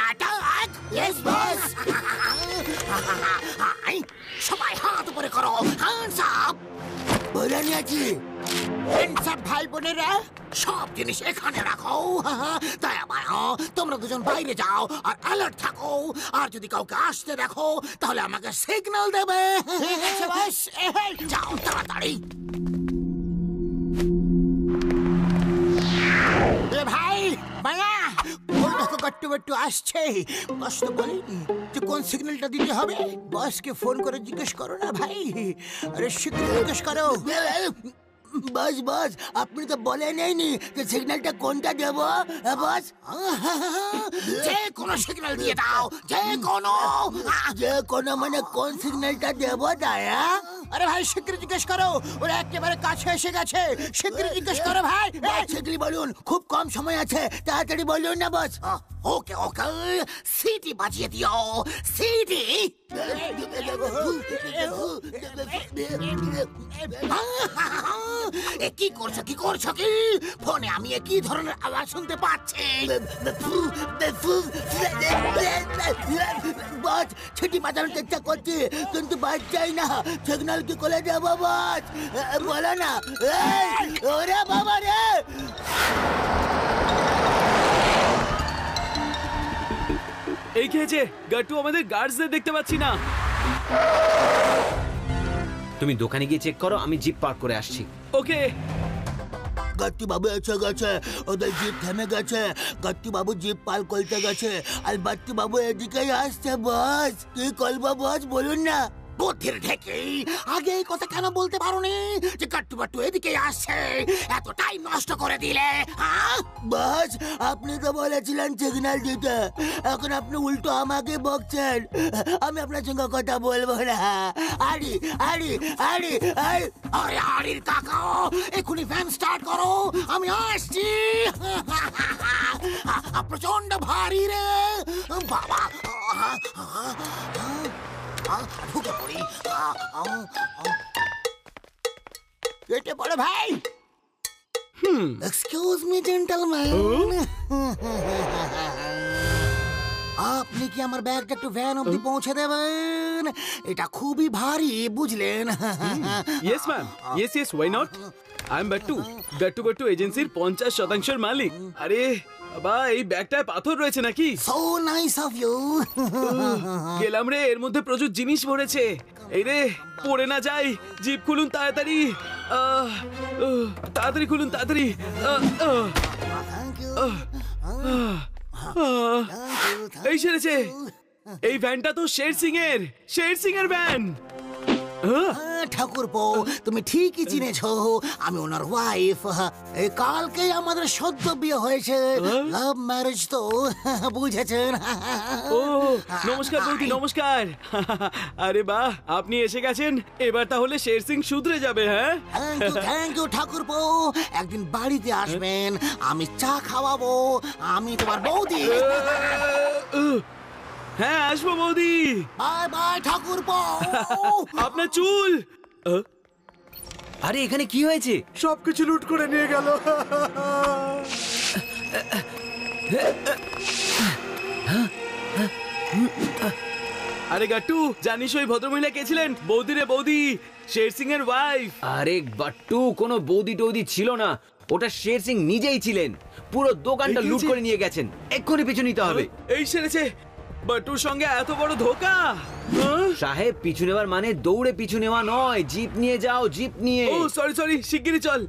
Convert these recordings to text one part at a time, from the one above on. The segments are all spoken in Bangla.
অ্যাটাক। Yes boss. সবাই হাত উপরে করো, হ্যান্ডস আপ। বলে নিয়েছি, হ্যান্ডস আপ ভাই বোনেরা। সব জিনিস এখানে রাখো। তাই আবার তোমরা দুজন বাইরে যাও আর অ্যালার্ট থাকো। আর যদি কাউকে আসতে দেখো তাহলে আমাকে সিগন্যাল দেবে। ঠিক আছে বস, যাও তাড়াতাড়ি। ভাই মায়া, ওই দেখো গট্টু গট্টু আসছে। বস তো বলিনি যে কোন সিগন্যালটা দিতে হবে। বসকে ফোন করে জিজ্ঞেস করো না ভাই। আরে শীঘ্র জিজ্ঞেস করো। বস বস, আপনি তো বলে নেইনি যে সিগন্যালটা কোনটা দেব। বস, যে কোনো সিগন্যাল দিয়ে দাও। যে কোনো মানে কোন সিগন্যালটা দেব দায়া? আরে ভাই শীঘ্র জিজ্ঞেস করো, ওরা একেবারে কাছে এসে গেছে। শীঘ্র জিজ্ঞেস করো ভাই। শীঘ্রই বলুন, খুব কম সময় আছে, তাড়াতাড়ি বলুন না বস। ওকে ওকে, সিটি বাজিয়ে দিও। সিটি। কি করছো কি করছো কি? ফোনে আমি কি ধরনের আওয়াজ শুনতে পাচ্ছি? বস, ছুটি বাজানোর চেষ্টা করছি কিন্তু বাজছেই না। সিগন্যাল কি করে দেবো বস? বলো না। ওরে বাবা রে! এই খেয়েছে গাট্টু, আমাদের গার্ডসদের দেখতে পাচ্ছি না। তুমি দোকানে গিয়ে চেক করো, আমি জিপ পার্ক করে আসছি। ওকে। গট্টু বাবু এসে গেছে, ওদের জিপ থেমে গেছে। গট্টু বাবু জিপ পার্ক করতে গেছে আর বাট্টু বাবু এদিকেই আসছে। বস, কি করবো বস বলুন না। বুদ্ধির ঢেকে আগে এই কথা কেন বলতে পারোনি যে গট্টু বাট্টু এদিকে আসছে? এত টাইম নষ্ট করে দিলে। বস, আপনি তো বলেছিলেন সিগন্যাল দিতে, এখন আপনি উল্টো আমাকে বকছেন। আমি আপনার সঙ্গে কথা বলবো না। আরে আরে আরে আরে আরে আরে কাকা, এখনই ফ্যান স্টার্ট করো, আমি আসছি। প্রচন্ড ভারী রে বাবা। ঢুকে পড়ি। কেটে পড়ে ভাই। এক্সকিউজ মি জেন্টলম্যান, আপনি কি আমার ব্যাগটা একটু ভ্যান অবধি পৌঁছে দেবেন? এটা খুবই ভারী, বুঝলেন? Yes ma'am, yes yes, why not. I am Battu, Gattu Battu এজেন্সির 50% মালিক। আরে বাবা, এই ব্যাগটায় পাথর রয়েছে নাকি? So nice of you. গেলাম রে, এর মধ্যে প্রচুর জিনিস ভরেছে। এই রে, পড়ে না যাই। জিপ খুলুন তাড়াতাড়ি, তাড়াতাড়ি খুলুন তাড়াতাড়ি। এই সেরেছে, এই ভ্যানটা তো শের সিং এর ভ্যান। ঠাকুরপো, তুমি ঠিকই চিনেছো, আমি ওনার ওয়াইফ। এই কালকেই আমাদের সদ্য বিয়ে হয়েছে, লাভ ম্যারেজ তো, বুঝেছেন? ও নমস্কার বৌদি, নমস্কার। আরে বাহ, আপনি এসে গেছেন, এবার তাহলে শের সিং শুধরে যাবে। হ্যাঁ, থ্যাংক ইউ ঠাকুরপো। একদিন বাড়িতে আসবেন, আমি চা খাওয়াবো। আমি তোমার বৌদি। হ্যাঁ আসবো বৌদি। বাই বাই ঠাকুরপো। আপনার চুল। আরে এখানে কি হয়েছে? সবকিছু লুট করে নিয়ে গেল। আরে গাট্টু, জানিস ওই ভদ্রমহিলা কে ছিলেন? বৌদি রে বৌদি, শের সিং এর ওয়াইফ। আরে বাট্টু, কোনো বৌদি টৌদি ছিল না, ওটা শের সিং নিজেই ছিলেন। পুরো দোকানটা লুট করে নিয়ে গেছেন, এক্ষুনি পিছু নিতে হবে। এই সেরেছে, বাট্টুর সঙ্গে এত বড় ধোকা। সাহেব, পিছু নেওয়ার মানে দৌড়ে পিছু নেওয়া নয়, জিপ নিয়ে যাও, জিপ নিয়ে। ও সরি সরি, শিগগিরই চল।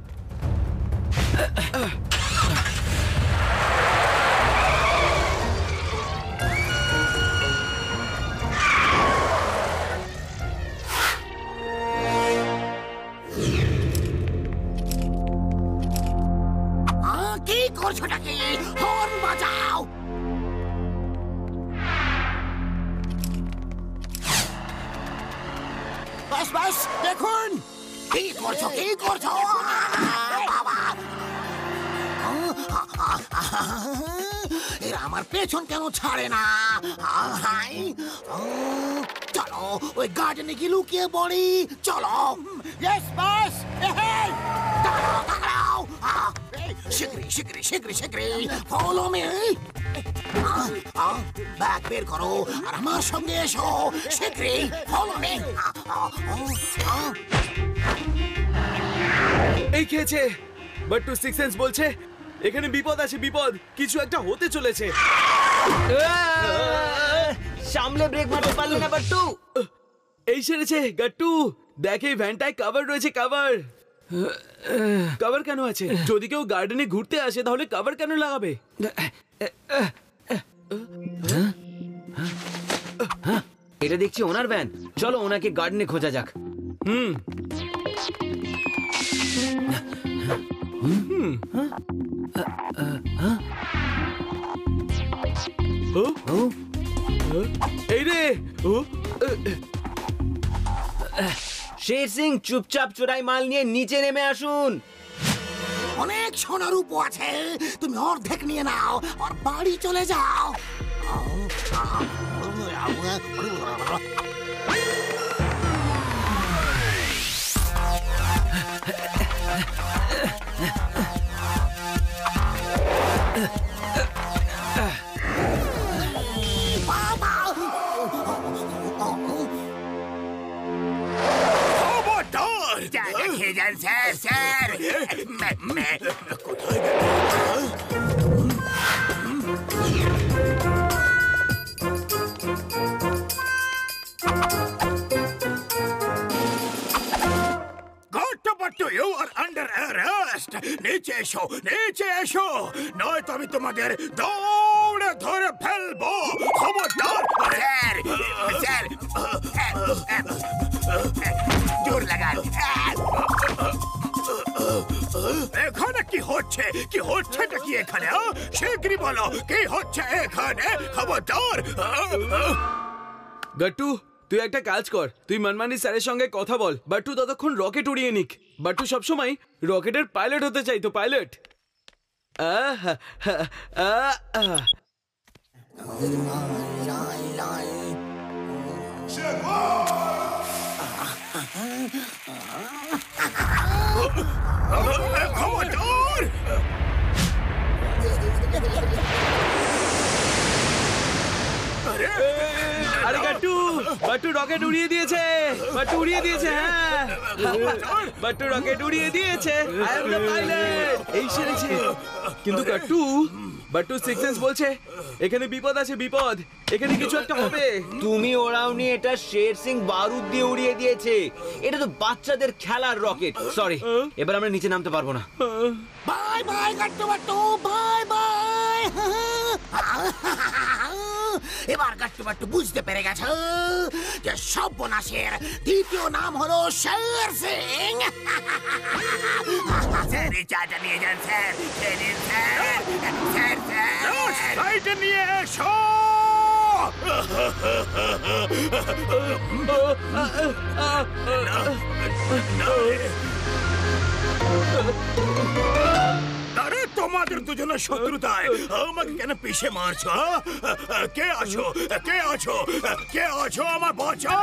কি করছো নাকি? হর্ন বাজাও। বাস বাস, দেখুন কি করছো কি করছো। বাবা, এরা আমার পেছন কেন ছাড়ে না? চলো ওই গার্ডেনে গিয়ে লুকিয়ে পড়ি। চলো। ইয়েস বাস। দাঁড়াও দাঁড়াও, শিগগিরি শিগগিরি শিগগিরি শিগগিরি ফলো মি। ব্যাগ বের করো আর আমার সঙ্গে এসো শীঘ্রই ফলো মি। এই খেয়েছে, বাট টু সিক্স সেন্স বলছে এখানে বিপদ আছে, বিপদ, কিছু একটা হতে চলেছে। সামলে ব্রেক মারতে পারলে না বাট্টু। এই সেরেছে গাট্টু, দেখ এই ভ্যানটায় কভার রয়েছে, কভার। কভার কেন আছে? যদি কেউ গার্ডেনে ঘুরতে আসে তাহলে কভার কেন লাগাবে? এটা দেখছি ওনার ভ্যান, চলো ওনাকে গার্ডেনে খোঁজা যাক। এই রে, শের সিং চুপচাপ চোরাই মাল নিয়ে নিচে নেমে আসুন। অনেক সোনার উপ আছে, তুমি অর্ধেক নিয়ে নাও আর বাড়ি চলে যাও। দেখে যান স্যার, স্যার কোথায় You are under arrest! নিচে এসো, নিচে এসো, নয়তো আমি তোমাদের দৌড়ে ধরে ফেলবো। খবরদার! স্যার, স্যার, জোর লাগান। এখানে কি হচ্ছে? কি হচ্ছেটা কি এখানে? শীঘ্রই বলো কি হচ্ছে এখানে? খবরদার! গাট্টু, তুই একটা কাজ কর, তুই মনমানি স্যারের সঙ্গে কথা বল, বাট্টু ততক্ষণ রকেট উড়িয়ে নিক। বাট্টু সবসময় রকেটের পাইলট হতে চাই, তো পাইলট। আরে গাট্টু, বাট্টু রকেট উড়িয়ে দিয়েছে, বাট্টু উড়িয়ে দিয়েছে, হ্যাঁ বাট্টু রকেট উড়িয়ে দিয়েছে। I am the pilot. এই সেরেছে। কিন্তু গাট্টু, বাট্টু সিক্স সেন্স বলছে এখানে বিপদ আছে, বিপদ, এখানে কিছু একটা হবে। তুমি ওড়াওনি, এটা শের সিং বারুদ দিয়ে উড়িয়ে দিয়েছে। এটা তো বাচ্চাদের খেলার রকেট। সরি, এবার আমরা নিচে নামতে পারবো না। Bye bye Gattu বাট্টু, bye bye. এবার গাট্টু বাট্টু বুঝতে পেরে গেছে যে সর্বনাশের দ্বিতীয় নাম হলো শের সিং। স্যার, এই চাটা নিয়ে যান স্যার, স্যার, স্যার, স্যার, সাইডে নিয়ে এসো। আরে তোমাদের দুজনের শত্রুতায় আমাকে কেন পিষে মারছো? কে আছো? কে আছো? কে আছো? আমার বাঁচাও!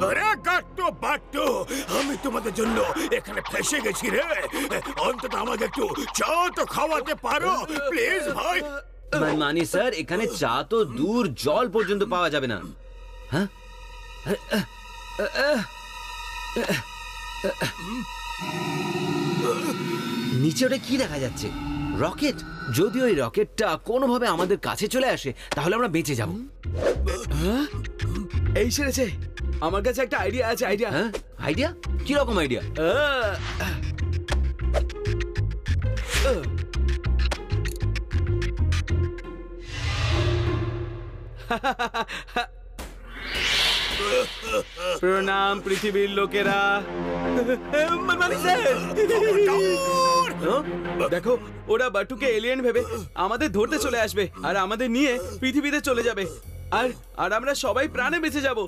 আরে গাট্টু বাট্টু, আমি তোমাদের জন্য এখানে ফেসে গেছি রে। অন্তত আমাকে একটু চা তো খাওয়াতে পারো প্লিজ ভাই। মানি স্যার, এখানে চা তো দূর, জল পর্যন্ত পাওয়া যাবে না। হ্যাঁ, নিচে ওটা কি দেখা যাচ্ছে? রকেট? যদি ওই রকেটটা কোনোভাবে আমাদের কাছে চলে আসে তাহলে আমরা বেঁচে যাব। এই সেরেছে, আমার কাছে একটা আইডিয়া আছে। আইডিয়া? হ্যাঁ, আইডিয়া? কি রকম আইডিয়া? প্রণাম পৃথিবীর লোকেরা। দেখো, ওরা বাট্টুকে এলিয়েন ভেবে আমাদের ধরতে চলে আসবে আর আমাদের নিয়ে পৃথিবীতে চলে যাবে, আর আর আমরা সবাই প্রাণে বেঁচে যাব।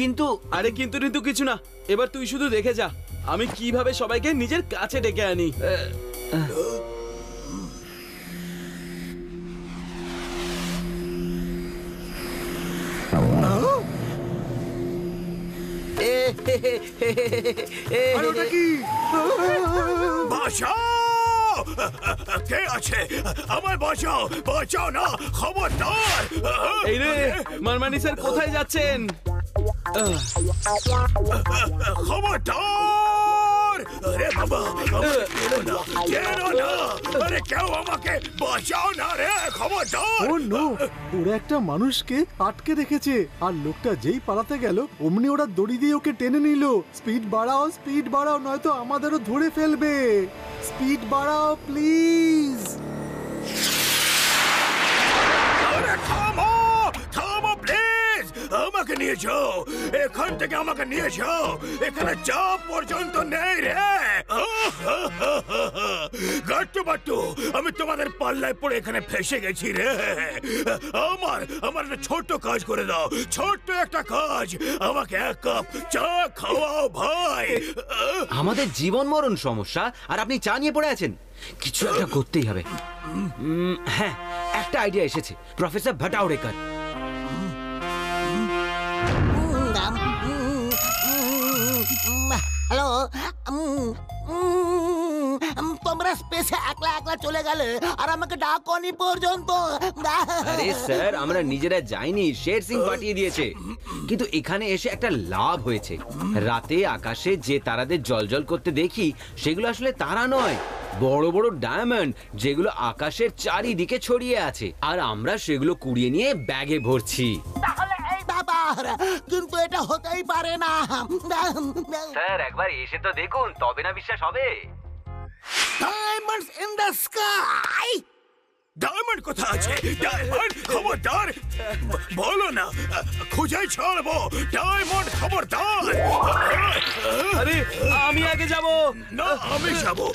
কিন্তু আরে কিন্তু কিন্তু কিছু না, এবার তুই শুধু দেখে যা আমি কিভাবে সবাইকে নিজের কাছে ডেকে আনি। আরে ওটা কি? বাঁচাও! কে আছে? আমায় বাঁচাও, বাঁচাও না, খবরদার! এই রে মারমানি স্যার কোথায় যাচ্ছেন? খবরদার! আরে বাবা, আমাকে চেনো না! আরে কেউ আমাকে বাঁচাও না রে, খবরদার! ও নো, ওরা একটা মানুষকে আটকে রেখেছে আর লোকটা যেই পালাতে গেল অমনি ওরা দড়ি দিয়ে ওকে টেনে নিল। স্পিড বাড়াও নয়তো আমাদেরও ধরে ফেলবে। স্পিড বাড়াও প্লিজ। আরে থামো, থামো প্লিজ! আমাকে নিয়ে যাও, এখান থেকে আমাকে নিয়ে যাও, এখানে যা পর্যন্ত নেই রে। গাট্টু বাট্টু, আমি তোমাদের পাল্লায় পড়ে এখানে ফেসে গেছি রে। আমার একটা ছোট্ট কাজ করে দাও, ছোট্ট একটা কাজ, আমাকে এক কাপ চা খাওয়াও ভাই। আমাদের জীবন মরণ সমস্যা আর আপনি চা নিয়ে পড়ে আছেন। কিছু একটা করতেই হবে। হ্যাঁ, একটা আইডিয়া এসেছে। প্রফেসর ভাটাওড়েকর। হ্যালো, তোমরা স্পেসে একলা একলা চলে গেলে আর আমাকে ডাকনি পর্যন্ত। আরে স্যার, আমরা নিজেরা যাইনি, শের সিং পাঠিয়ে দিয়েছে। কিন্তু এখানে এসে একটা লাভ হয়েছে। রাতে আকাশে যে তারাদের জ্বলজ্বল করতে দেখি সেগুলো আসলে তারা নয়, বড় বড় ডায়মন্ড, যেগুলো আকাশের চারিদিকে ছড়িয়ে আছে। আর আমরা সেগুলো কুড়িয়ে নিয়ে ব্যাগে ভরছি। তাহলে এই ব্যাপার, কিন্তু এটা হতেই পারে না। স্যার, একবার এসে তো দেখুন, তবে না বিশ্বাস হবে। Diamonds in the sky! Diamond কোথায় আছে? ডায়মন্ড, খবরদার! বলো না, খুঁজে ছাড়বো। ডায়মন্ড, খবরদার! আরে আমি আগে যাব। না, আমি যাবো,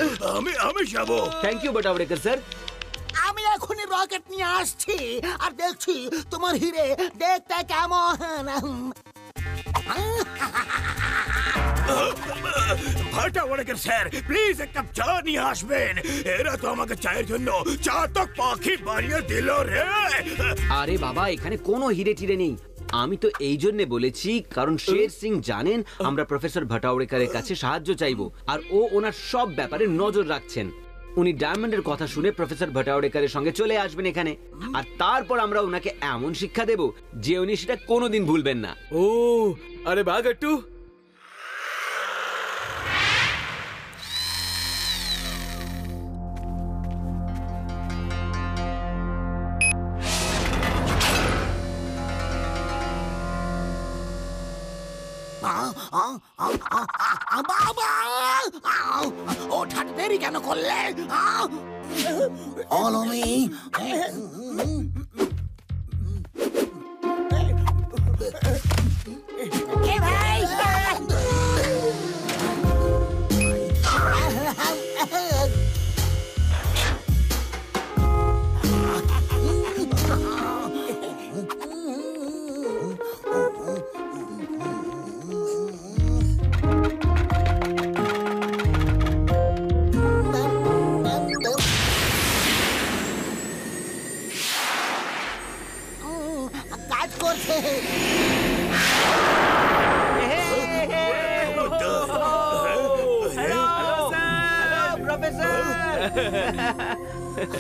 আমি যাবো। Thank you Bhatawadekar sir. আমি এখনই রকেট নিয়ে আসছি আর দেখছি তোমার হিরে দেখতে কেমন। ভাটাওড়েকর স্যার, প্লিজ এক কাপ চা নিয়ে আসবেন। এরা তো আমাকে চায়ের জন্য চাতক পাখি বানিয়ে দিল রে। আরে বাবা, এখানে কোনো হিরে টিরে নেই। আমি তো এই জন্য বলেছি কারণ শের সিং জানেন আমরা প্রফেসর ভাটাওড়েকরের কাছে সাহায্য চাইবো, আর ও ওনার সব ব্যাপারে নজর রাখছেন। উনি ডায়মন্ডের কথা শুনে প্রফেসর ভাটাওড়েকরের সঙ্গে চলে আসবেন এখানে, আর তারপর আমরা ওনাকে এমন শিক্ষা দেব যে উনি সেটা কোনোদিন ভুলবেন না। ও আরে বাহ গাট্টু। বাবা, ওঠার দেরি কেন করলে? অলমি ভাই, কাজ করছে।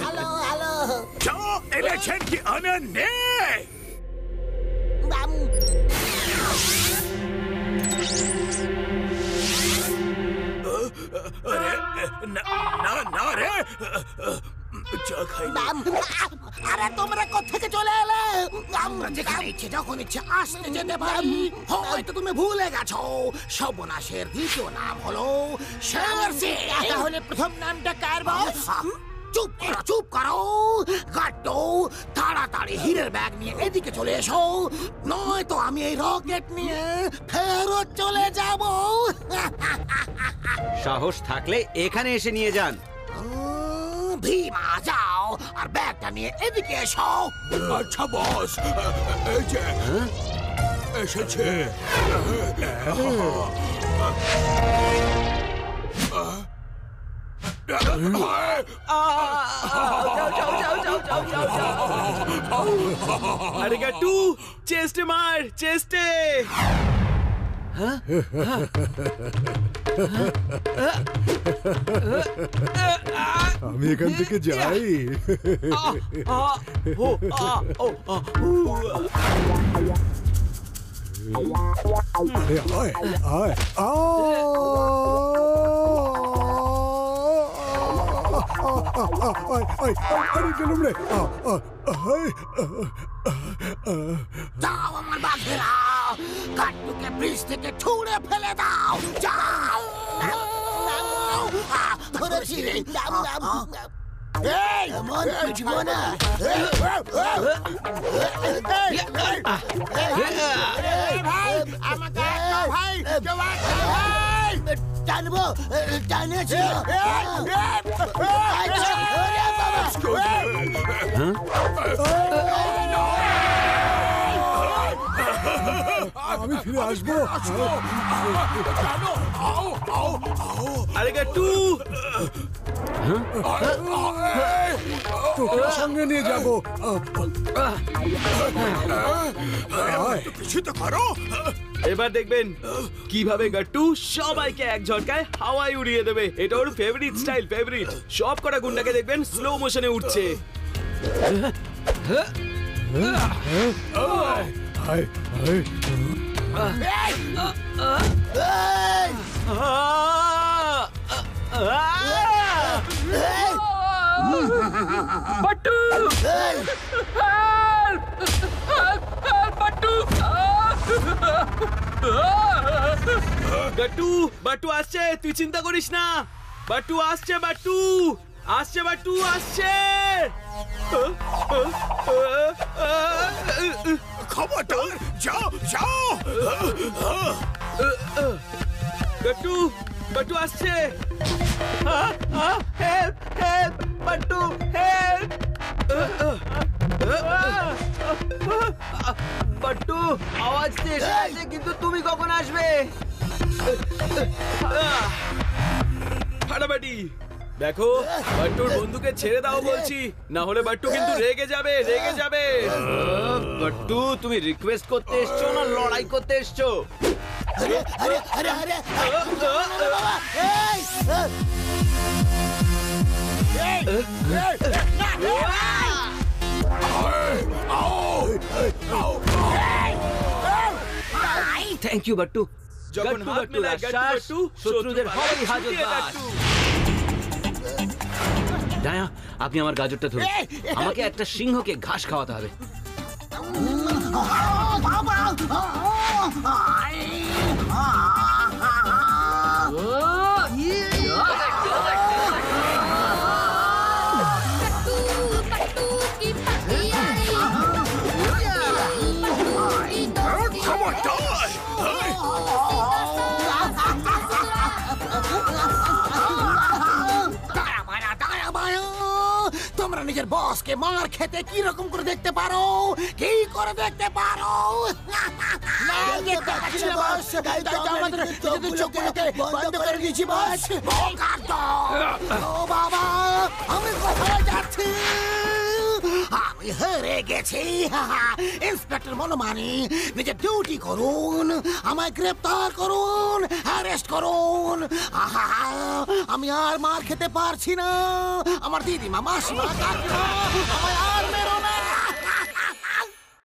হ্যালো হ্যালো, চা এনেছেন কি আনেন নেই? না রে, চা খাই না। আরে তোমরা কোত্থেকে চলে এলে? আমরা যেখানে ইচ্ছে যখন ইচ্ছে আসতে যেতে পারি। হয়তো তুমি ভুলে গেছো সর্বনাশের দ্বিতীয় নাম হলো শের সিং। তাহলে প্রথম নামটা কার বস? চুপ করো গাট্টু, তাড়াতাড়ি হীরের ব্যাগ নিয়ে এদিকে চলে এসো, নয়তো আমি এই রকেট নিয়ে ফেরত চলে যাব। সাহস থাকলে এখানে এসে নিয়ে যান। ভীমা, যাও আর ব্যাগটা নিয়ে এদিকে এসো। আচ্ছা বস, এই যে এসেছে। আরে গাট্টু, চেস্টে মার, চেস্টে। আমি এখান থেকে যাই। আরে আয় আয় আরে গেলুম রে। যাও আমার বাঘেরা, কাট্টুকে ব্রিজ থেকে ছুঁড়ে ফেলে দাও। যাও, ধরেছি রে। এই মন বুঝবো না। আমাকে ভাই, ভাই টানবো, টানেছি। আমি ফিরে আসবো। আরে গাট্টু, তোকে সঙ্গে নিয়ে যাবো। কিছু তো করো। এবার দেখবেন কিভাবে গাট্টু সবাইকে এক ঝটকায় হাওয়ায় উড়িয়ে দেবে। এটা ওর ফেভারিট স্টাইল, ফেভারিট। সব কটা গুন্ডাকে দেখবেন স্লো মোশনে উঠছে। বাট্টু, গাট্টু, বাট্টু আসছে, তুই চিন্তা করিস না। বাট্টু আসছে, বাট্টু আসছে, বাট্টু আসছে। খবরদার, যাও যাও। গাট্টু, বাট্টু আসছে। Help, help, বাট্টু, help. বাট্টু, আওয়াজ তো এসে গেছে, কিন্তু তুমি কখন আসবে? ফাটাফাটি দেখো, বাট্টুর বন্ধুকে ছেড়ে দাও বলছি, না হলে বাট্টু কিন্তু রেগে যাবে, রেগে যাবে। বাট্টু, তুমি রিকোয়েস্ট করতে এসছো না লড়াই করতে এসছো? আরে আরে আরে আরে বাবা, এই থ্যাংক ইউ বাট্টু। যখন গাট্টু, হাত গাট্টু, মেলায় গাট্টু, রাক্ষস, গাট্টু, শত্রুদের হওয়াই হাজত দিয়ে বাজ। গাট্টু। ডায়া, আপনি আমার গাজরটা ধরুন। আমাকে একটা সিংহকে ঘাস খাওয়াতে হবে। খবরদার। তোমরা নিজের বসকে মার খেতে কি রকম করে দেখতে পারো, কি করে দেখতে পারো? বন্ধ করে দিয়েছি বস। ও বাবা, আমি কোথায় যাচ্ছি? আমি হেরে গেছি। ইন্সপেক্টর মনোমানি, নিজের ডিউটি করুন, আমায় গ্রেপ্তার করুন, অ্যারেস্ট করুন। আমি আর মার খেতে পারছি না। আমার দিদিমা, মাসিমা, কাকিমা